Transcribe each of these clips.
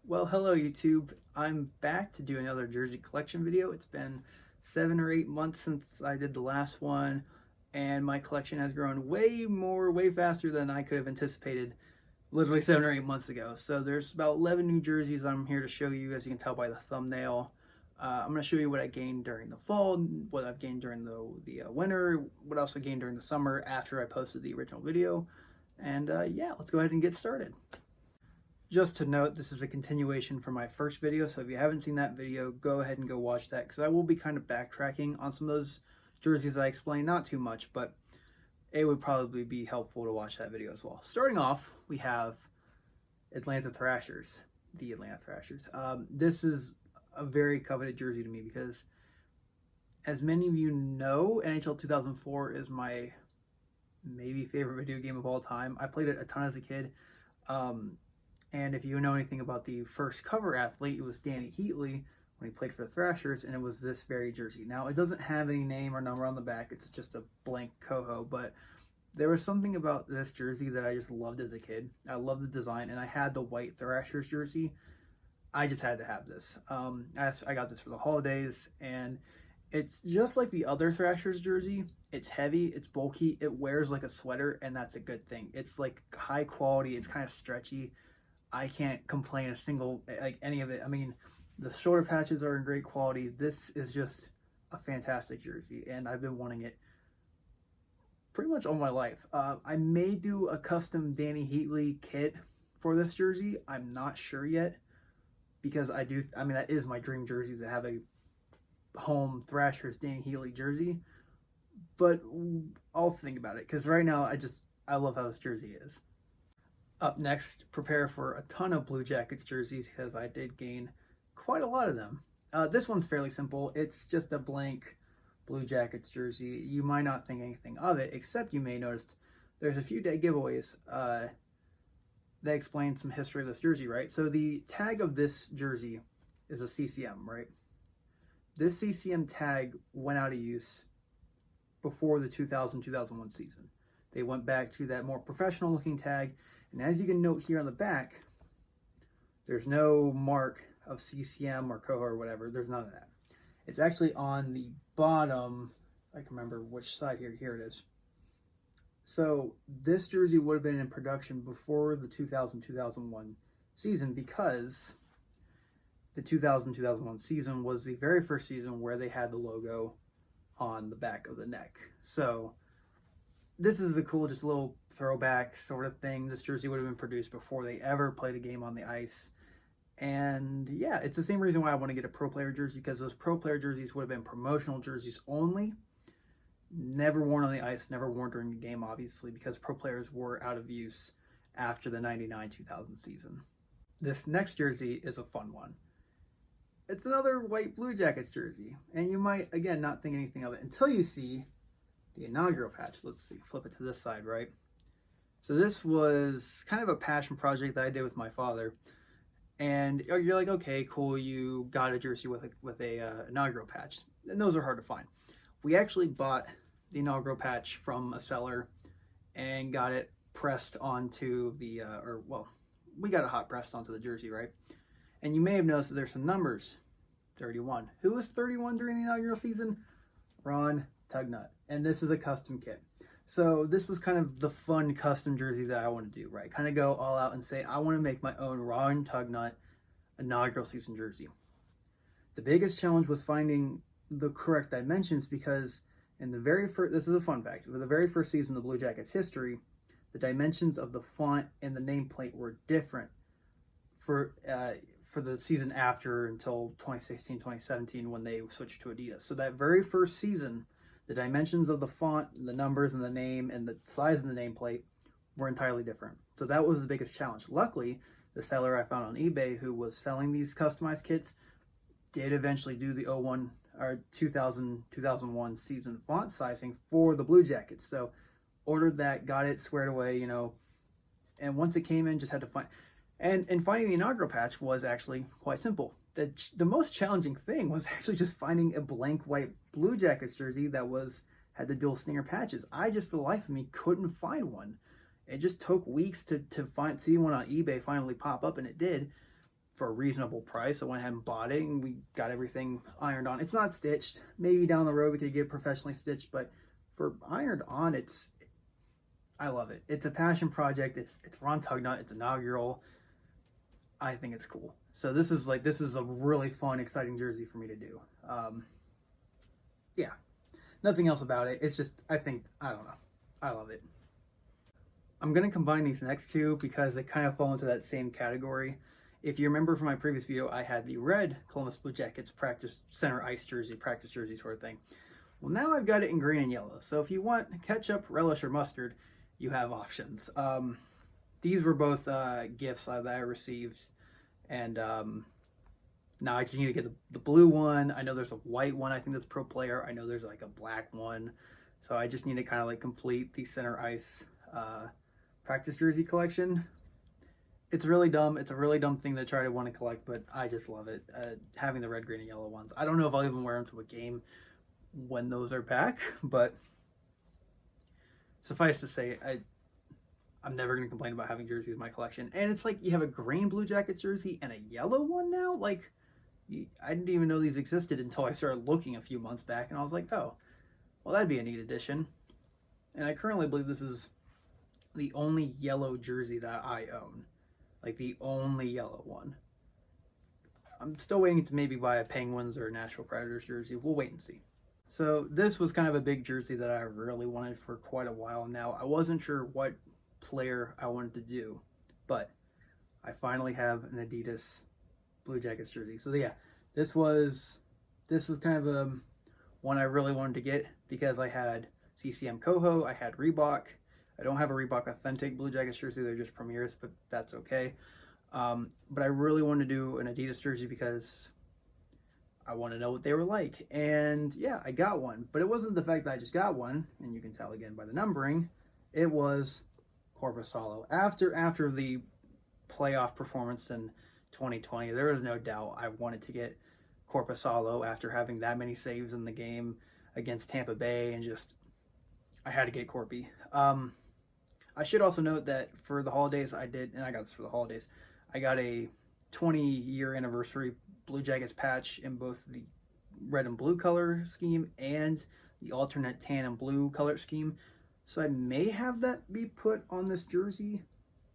Well, hello YouTube. I'm back to do another jersey collection video. It's been 7 or 8 months since I did the last one, and my collection has grown way faster than I could have anticipated literally 7 or 8 months ago. So there's about 11 new jerseys I'm here to show you, as you can tell by the thumbnail. I'm going to show you what I gained during the fall, what I've gained during the winter, what else I gained during the summer after I posted the original video. And yeah, let's go ahead and get started. Just to note, this is a continuation from my first video, so if you haven't seen that video, go ahead and go watch that, because I will be kind of backtracking on some of those jerseys I explained, not too much, but it would probably be helpful to watch that video as well. Starting off, we have Atlanta Thrashers, the Atlanta Thrashers. This is a very coveted jersey to me because, as many of you know, NHL 2004 is my maybe favorite video game of all time. I played it a ton as a kid. And if you know anything about the first cover athlete, it was Danny Heatley when he played for the Thrashers, and it was this very jersey. Now, it doesn't have any name or number on the back. It's just a blank coho, but there was something about this jersey that I just loved as a kid. I loved the design, and I had the white Thrashers jersey. I just had to have this. I got this for the holidays, and it's just like the other Thrashers jersey. It's heavy, it's bulky, it wears like a sweater, and that's a good thing. It's like high quality, it's kind of stretchy. I can't complain any of it. I mean, the shoulder patches are in great quality. This is just a fantastic jersey, and I've been wanting it pretty much all my life. I may do a custom Danny Heatley kit for this jersey. I'm not sure yet, because that is my dream jersey, to have a home Thrashers Danny Heatley jersey. But I'll think about it, because right now I love how this jersey is. Up next, prepare for a ton of Blue Jackets jerseys, because I did gain quite a lot of them. This one's fairly simple. It's just a blank Blue Jackets jersey. You might not think anything of it, except you may notice there's a few dead giveaways that explain some history of this jersey, right? So the tag of this jersey is a CCM, right? This CCM tag went out of use before the 2000-2001 season. They went back to that more professional looking tag. And as you can note here on the back, there's no mark of CCM or coho or whatever. There's none of that. It's actually on the bottom. I can remember which side here. Here it is. So this jersey would have been in production before the 2000-2001 season, because the 2000-2001 season was the very first season where they had the logo on the back of the neck. So this is a cool, just a little throwback sort of thing. This jersey would have been produced before they ever played a game on the ice. And yeah, it's the same reason why I want to get a pro player jersey, because those pro player jerseys would have been promotional jerseys only. Never worn on the ice, never worn during the game, obviously, because pro players were out of use after the 99-2000 season. This next jersey is a fun one. It's another white Blue Jackets jersey. And you might, again, not think anything of it until you see the inaugural patch. Let's see, flip it to this side, right? So this was kind of a passion project that I did with my father, and you're like, okay, cool, you got a jersey with a inaugural patch, and those are hard to find. We actually bought the inaugural patch from a seller and got it pressed onto the we got it hot pressed onto the jersey, right? And you may have noticed that there's some numbers. 31. Who was 31 during the inaugural season? Ron Tugnut. And this is a custom kit. So this was kind of the fun custom jersey that I want to do, right? Kind of go all out and say, I want to make my own Ron Tugnut inaugural season jersey. The biggest challenge was finding the correct dimensions, because in the very first, this is a fun fact, for the very first season of the Blue Jackets history, the dimensions of the font and the nameplate were different for the season after, until 2016-2017, when they switched to Adidas. So that very first season, the dimensions of the font, the numbers, and the name, and the size of the nameplate were entirely different. So that was the biggest challenge. Luckily, the seller I found on eBay who was selling these customized kits did eventually do the 2000-2001 season font sizing for the Blue Jackets. So ordered that, got it squared away, and once it came in, just had to find. And finding the inaugural patch was actually quite simple. The most challenging thing was actually just finding a blank white Blue Jackets jersey that had the dual stinger patches. I just, for the life of me, couldn't find one. It just took weeks to see one on eBay finally pop up, and it did. for a reasonable price. I went ahead and bought it, and we got everything ironed on. It's not stitched. Maybe down the road we could get it professionally stitched, but for ironed on, I love it. It's a passion project. It's Ron Tugnut. It's inaugural. I think it's cool. So this is a really fun, exciting jersey for me to do. Yeah, nothing else about it. It's just, I don't know. I love it. I'm going to combine these next two because they kind of fall into that same category. If you remember from my previous video, I had the red Columbus Blue Jackets practice center ice jersey, practice jersey sort of thing. Well, now I've got it in green and yellow. So if you want ketchup, relish, or mustard, you have options. These were both gifts that I received. And now I just need to get the blue one. I know there's a white one. I think that's pro player. I know there's like a black one. So I just need to kind of like complete the center ice practice jersey collection. It's really dumb. It's a really dumb thing to try to want to collect, but I just love it. Having the red, green, and yellow ones. I don't know if I'll even wear them to a game when those are back, but suffice to say, I'm never going to complain about having jerseys in my collection. And it's like you have a green Blue Jackets jersey and a yellow one now. Like, I didn't even know these existed until I started looking a few months back, and I was like, oh, well, that'd be a neat addition. And I currently believe this is the only yellow jersey that I own. Like, the only yellow one. I'm still waiting to maybe buy a Penguins or a Nashville Predators jersey. We'll wait and see. So this was kind of a big jersey that I really wanted for quite a while now. I wasn't sure what player I wanted to do, but I finally have an Adidas Blue Jackets jersey. So yeah, this was kind of a one I really wanted to get because I had CCM Coho, I had Reebok. I don't have a Reebok Authentic Blue Jackets jersey, they're just Premiers, but that's okay. But I really wanted to do an Adidas jersey because I want to know what they were like. And yeah, I got one. But it wasn't the fact that I just got one, and you can tell again by the numbering, it was Korpisalo. After the playoff performance in 2020, there was no doubt I wanted to get Korpisalo after having that many saves in the game against Tampa Bay, and just, I had to get Corpy. I should also note that for the holidays I got this for the holidays, I got a 20-year anniversary Blue Jackets patch in both the red and blue color scheme and the alternate tan and blue color scheme. So I may have that be put on this jersey.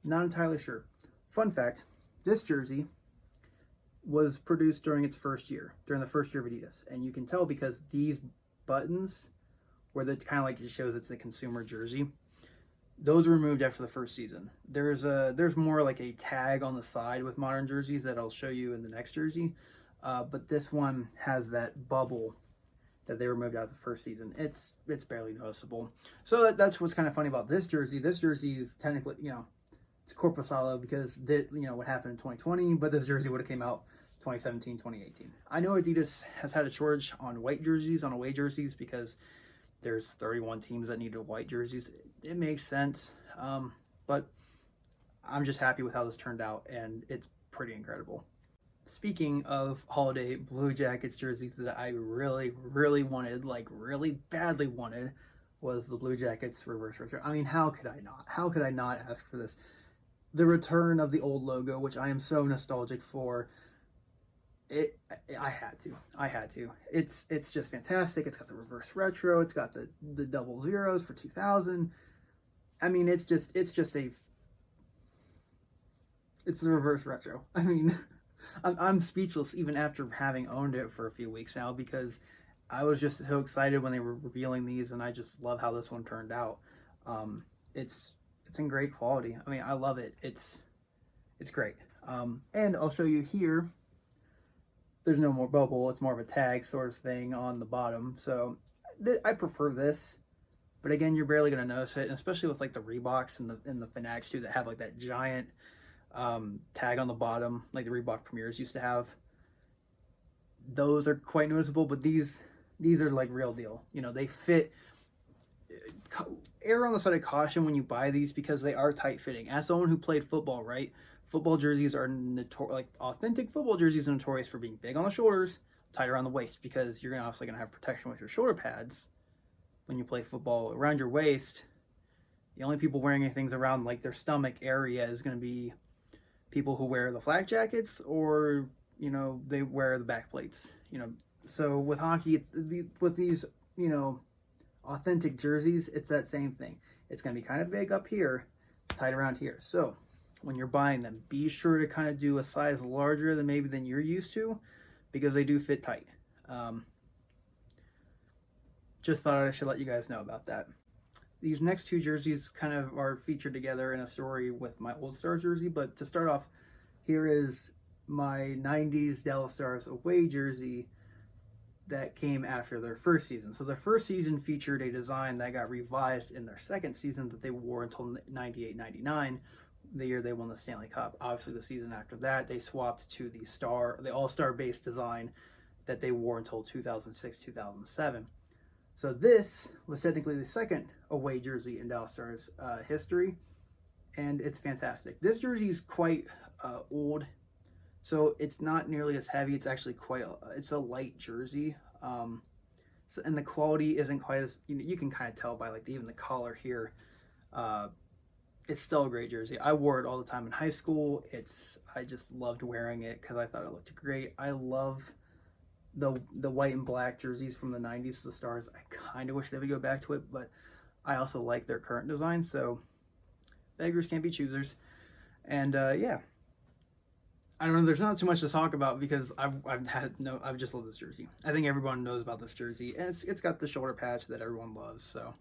Not entirely sure. Fun fact, this jersey was produced during its first year, during the first year of Adidas. And you can tell because these buttons, where it kind of like it shows it's a consumer jersey, those were removed after the first season. There's more like a tag on the side with modern jerseys that I'll show you in the next jersey. But this one has that bubble that they removed out of the first season. It's barely noticeable. So that's what's kind of funny about this jersey. This jersey is technically, it's Korpisalo because what happened in 2020, but this jersey would have came out 2017, 2018. I know Adidas has had a shortage on white jerseys, on away jerseys, because there's 31 teams that needed white jerseys. It makes sense, but I'm just happy with how this turned out, and it's pretty incredible. Speaking of holiday Blue Jackets jerseys that I really, really wanted, like really badly wanted, was the Blue Jackets reverse retro. I mean, how could I not? How could I not ask for this? The return of the old logo, which I am so nostalgic for. I had to. It's just fantastic. It's got the reverse retro. It's got the double zeros for 2000. I mean, it's the reverse retro. I mean, I'm speechless even after having owned it for a few weeks now, because I was just so excited when they were revealing these, and I just love how this one turned out. It's in great quality. I mean, I love it. It's great. And I'll show you here. There's no more bubble. It's more of a tag sort of thing on the bottom. So I prefer this. But again, you're barely going to notice it, and especially with like the Reeboks and the Fanatics too, that have like that giant tag on the bottom, like the Reebok Premiers used to have. Those are quite noticeable, but these are like real deal. They fit. Err on the side of caution when you buy these, because they are tight fitting. As someone who played football, right? Football jerseys are like authentic football jerseys are notorious for being big on the shoulders, tight around the waist, because you're obviously going to have protection with your shoulder pads when you play football. Around your waist, the only people wearing anything around like their stomach area is going to be people who wear the flak jackets, or they wear the back plates. So with hockey, with these authentic jerseys, it's that same thing. It's going to be kind of big up here, tight around here. So when you're buying them, be sure to kind of do a size larger than you're used to, because they do fit tight. Just thought I should let you guys know about that. These next two jerseys kind of are featured together in a story with my Old Stars jersey, but to start off, here is my 90s Dallas Stars away jersey that came after their first season. So their first season featured a design that got revised in their second season that they wore until 98-99, the year they won the Stanley Cup. Obviously, the season after that, they swapped to the All-Star base design that they wore until 2006-2007. So this was technically the second away jersey in Dallas Stars history, and it's fantastic. This jersey is quite old, so it's not nearly as heavy. It's actually it's a light jersey, and the quality isn't quite as, you can kind of tell by even the collar here. It's still a great jersey. I wore it all the time in high school. I just loved wearing it because I thought it looked great. I love the white and black jerseys from the 90s, the Stars. I kind of wish they would go back to it, but I also like their current design, so beggars can't be choosers. And yeah, I don't know, there's not too much to talk about because I've just loved this jersey. I think everyone knows about this jersey, and it's got the shoulder patch that everyone loves. So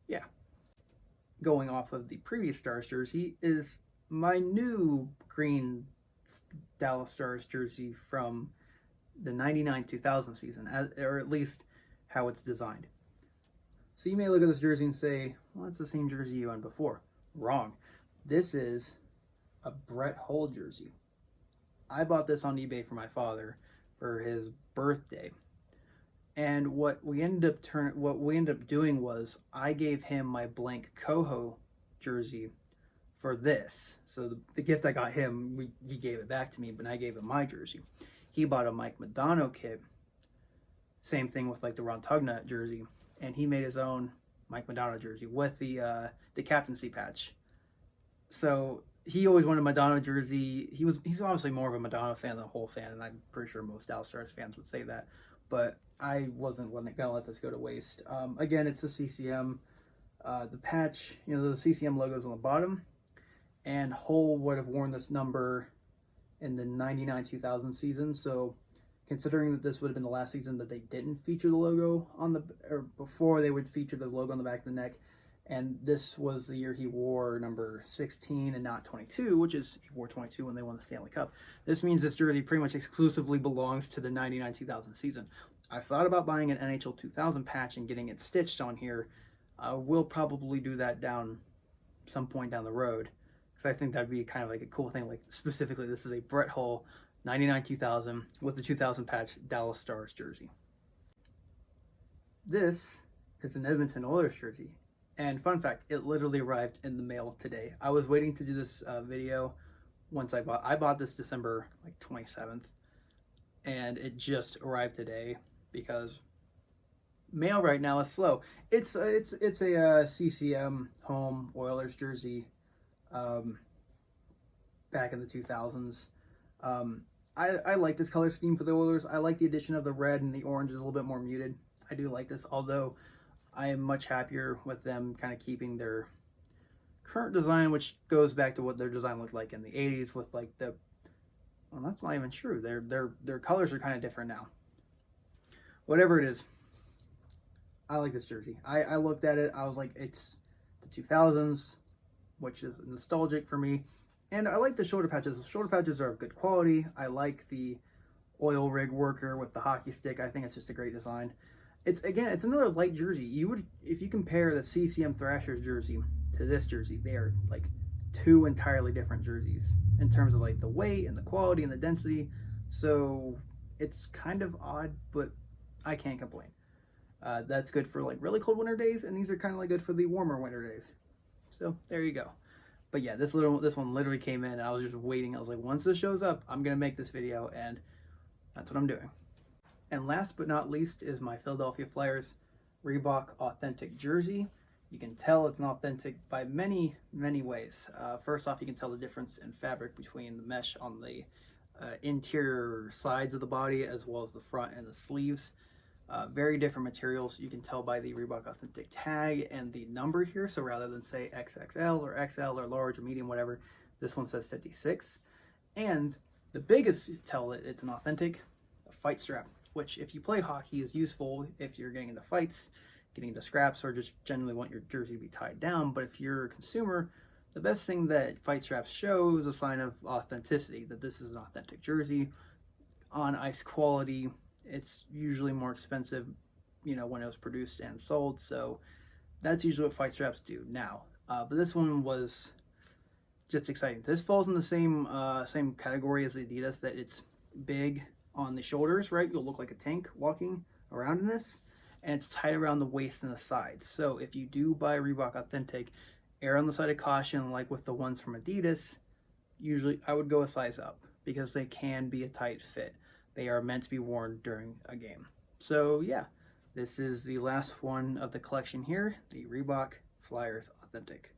yeah, going off of the previous Stars jersey is my new green Dallas Stars jersey from the 99-2000 season, or at least how it's designed. So you may look at this jersey and say, well, it's the same jersey you owned before. Wrong. This is a Brett Hull jersey. I bought this on eBay for my father for his birthday. And what we ended up doing was I gave him my blank Coho jersey for this. So the gift I got him, he gave it back to me, but I gave him my jersey. He bought a Mike Modano kit. Same thing with the Ron Tugnutt jersey, and he made his own Mike Modano jersey with the captaincy patch. So he always wanted a Modano jersey. He's obviously more of a Modano fan than a Hull fan, and I'm pretty sure most Dallas Stars fans would say that. But I wasn't gonna let this go to waste. Again, it's the CCM. The patch, the CCM logo's on the bottom, and Hull would have worn this number in the 99-2000 season. So considering that this would have been the last season that they didn't feature the logo or before they would feature the logo on the back of the neck, and this was the year he wore number 16 and not 22, which is he wore 22 when they won the Stanley Cup. This means this jersey pretty much exclusively belongs to the 99-2000 season. I've thought about buying an NHL 2000 patch and getting it stitched on here. We'll probably do that some point down the road, because I think that'd be kind of a cool thing. Specifically, this is a Brett Hull 99-2000 with the 2000 patch Dallas Stars jersey. This is an Edmonton Oilers jersey, and fun fact, it literally arrived in the mail today. I was waiting to do this video once I bought this December 27th, and it just arrived today because mail right now is slow. It's a CCM home Oilers jersey. Back in the 2000s. I like this color scheme for the Oilers. I like the addition of the red, and the orange is a little bit more muted. I do like this, although I am much happier with them kind of keeping their current design, which goes back to what their design looked like in the 80s with well, that's not even true. Their colors are kind of different now. Whatever it is, I like this jersey. I looked at it, I was like, it's the 2000s, which is nostalgic for me. And I like the shoulder patches. The shoulder patches are of good quality. I like the oil rig worker with the hockey stick. I think it's just a great design. It's another light jersey. If you compare the CCM Thrashers jersey to this jersey, they are two entirely different jerseys in terms of the weight and the quality and the density. So it's kind of odd, but I can't complain. That's good for really cold winter days, and these are kind of good for the warmer winter days. So there you go. But yeah, this one literally came in, and I was just waiting. I was like, once this shows up, I'm gonna make this video, and that's what I'm doing. And last but not least is my Philadelphia Flyers Reebok Authentic jersey. You can tell it's an authentic by many ways. First off, you can tell the difference in fabric between the mesh on the interior sides of the body as well as the front and the sleeves. Very different materials. You can tell by the Reebok Authentic tag and the number here. So rather than say XXL or XL or large or medium, whatever, this one says 56. And the biggest tell that it's an authentic, a fight strap, which if you play hockey is useful if you're getting into fights, getting into scraps, or just generally want your jersey to be tied down. But if you're a consumer, the best thing that fight straps show is a sign of authenticity, that this is an authentic jersey, on ice quality. It's usually more expensive, you know, when it was produced and sold. So that's usually what fight straps do now. But this one was just exciting. This falls in the same category as the Adidas, that it's big on the shoulders, right? You'll look like a tank walking around in this, and it's tight around the waist and the sides. So if you do buy Reebok Authentic, err on the side of caution, like with the ones from Adidas. Usually I would go a size up because they can be a tight fit. They are meant to be worn during a game. So yeah, this is the last one of the collection here, the Reebok Flyers Authentic.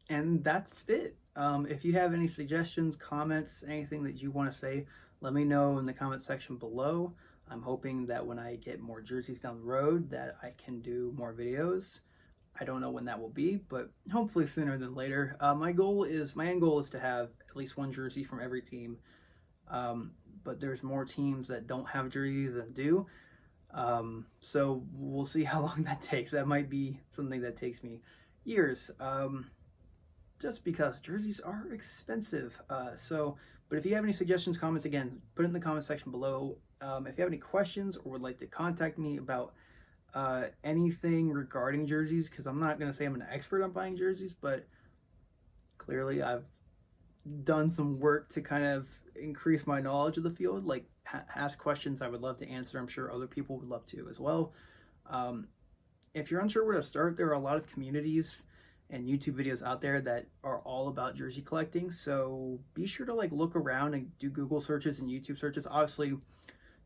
And that's it. If you have any suggestions, comments, anything that you want to say, let me know in the comment section below. I'm hoping that when I get more jerseys down the road that I can do more videos. I don't know when that will be, but hopefully sooner than later. My end goal is to have at least one jersey from every team. But there's more teams that don't have jerseys than do. So we'll see how long that takes. That might be something that takes me years. Just because jerseys are expensive. But if you have any suggestions, comments, again, put it in the comment section below. If you have any questions or would like to contact me about anything regarding jerseys, because I'm not going to say I'm an expert on buying jerseys, but clearly I've done some work to kind of increase my knowledge of the field. Like, ask questions I would love to answer. I'm sure other people would love to as well. If you're unsure where to start, there are a lot of communities and YouTube videos out there that are all about jersey collecting. So be sure to like look around and do Google searches and YouTube searches. Obviously,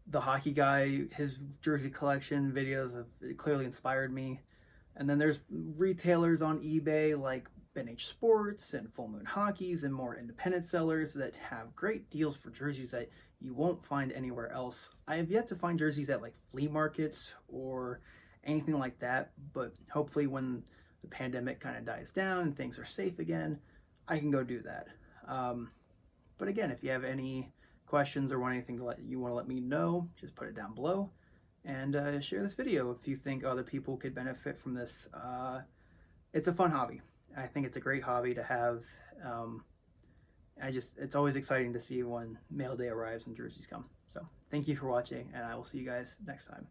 the hockey guy, his jersey collection videos have clearly inspired me. And then there's retailers on eBay like Ben H Sports and Full Moon Hockey's and more independent sellers that have great deals for jerseys that you won't find anywhere else. I have yet to find jerseys at like flea markets or anything like that, but hopefully when the pandemic kind of dies down and things are safe again, I can go do that. But again, if you have any questions or want anything you want to let me know, just put it down below and share this video if you think other people could benefit from this. It's a fun hobby. I think it's a great hobby to have. It's always exciting to see when mail day arrives and jerseys come. So thank you for watching, and I will see you guys next time.